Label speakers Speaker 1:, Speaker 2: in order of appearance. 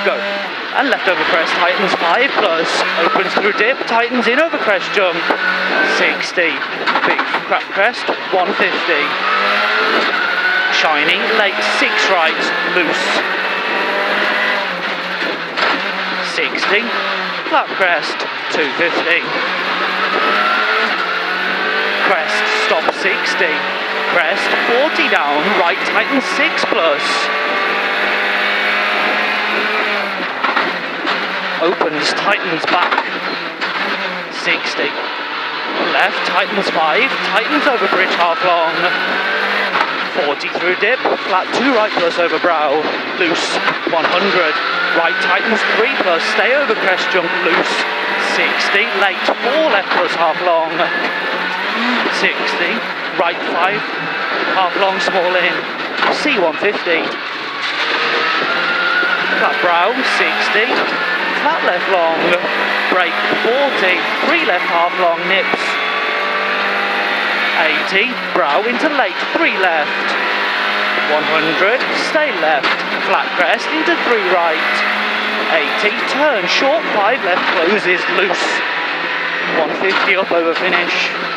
Speaker 1: go. And left over crest, tightens 5 plus, opens through dip, tightens in over crest jump, 60, big crap crest, 150, shiny, late, 6 right, loose, 60, flat crest, 250, crest, stop 60, crest, 40 down, right, tightens 6 plus, opens, tightens back, 60, left, tightens 5, tightens over bridge half long, 40 through dip, flat 2 right plus over brow, loose, 100, right tightens 3 plus, stay over crest jump, loose, 60, late 4 left plus half long, 60, right 5, half long small in, C150, flat brow, 60, flat left long, break 40, 3 left half long nips, 80, brow into late, 3 left, 100, stay left, flat crest into 3 right, 80, turn short 5 left closes loose, 150 up over finish.